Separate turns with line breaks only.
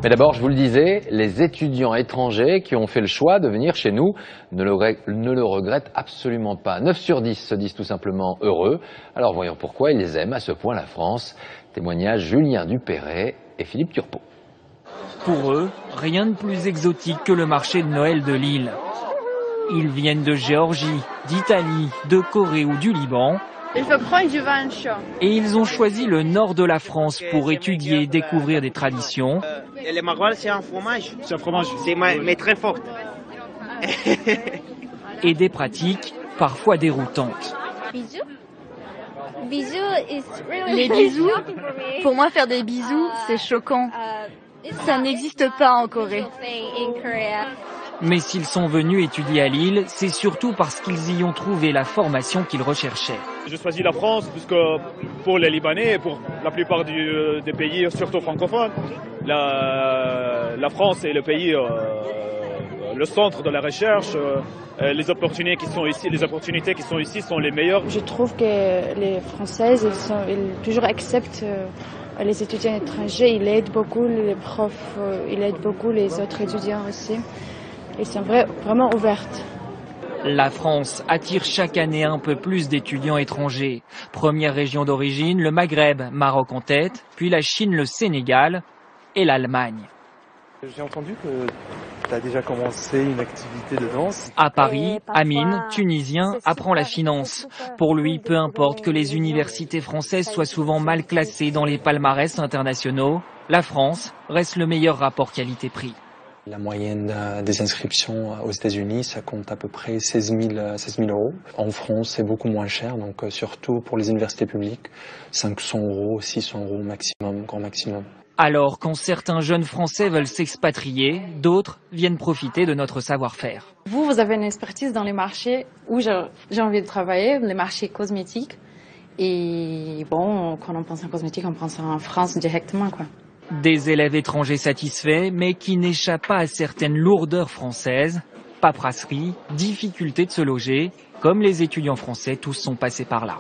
Mais d'abord, je vous le disais, les étudiants étrangers qui ont fait le choix de venir chez nous ne le regrettent absolument pas. 9 sur 10 se disent tout simplement heureux. Alors voyons pourquoi ils aiment à ce point la France. Témoignage Julien Dupéret et Philippe Turpot.
Pour eux, rien de plus exotique que le marché de Noël de Lille. Ils viennent de Géorgie, d'Italie, de Corée ou du Liban.
Il faut prendre du vin chaud.
Et ils ont choisi le nord de la France pour étudier et découvrir des traditions.
Le maroilles, c'est un fromage.
C'est un fromage.
Mais très fort.
Et des pratiques parfois déroutantes.
Bisous. Les bisous, pour moi faire des bisous, c'est choquant. Ça n'existe pas en Corée.
Mais s'ils sont venus étudier à Lille, c'est surtout parce qu'ils y ont trouvé la formation qu'ils recherchaient.
Je choisis la France puisque pour les Libanais et pour la plupart des pays, surtout francophones, la France est le pays, le centre de la recherche. Les opportunités qui sont ici sont les meilleures.
Je trouve que les Françaises, ils toujours acceptent les étudiants étrangers. Ils aident beaucoup les profs, ils aident beaucoup les autres étudiants aussi. Ils sont vraiment ouvertes.
La France attire chaque année un peu plus d'étudiants étrangers. Première région d'origine, le Maghreb, Maroc en tête, puis la Chine, le Sénégal et l'Allemagne.
J'ai entendu que tu as déjà commencé une activité de danse.
À Paris, Amine, tunisien, apprend la finance. Pour lui, peu importe que les universités françaises soient souvent mal classées dans les palmarès internationaux, la France reste le meilleur rapport qualité-prix.
La moyenne des inscriptions aux États-Unis, ça compte à peu près 16 000 euros. En France, c'est beaucoup moins cher, donc surtout pour les universités publiques, 500 euros, 600 euros maximum, grand maximum.
Alors, quand certains jeunes Français veulent s'expatrier, d'autres viennent profiter de notre savoir-faire.
Vous avez une expertise dans les marchés où j'ai envie de travailler, les marchés cosmétiques. Et bon, quand on pense en cosmétique, on pense en France directement, quoi.
Des élèves étrangers satisfaits, mais qui n'échappent pas à certaines lourdeurs françaises. Paperasserie, difficulté de se loger, comme les étudiants français, tous sont passés par là.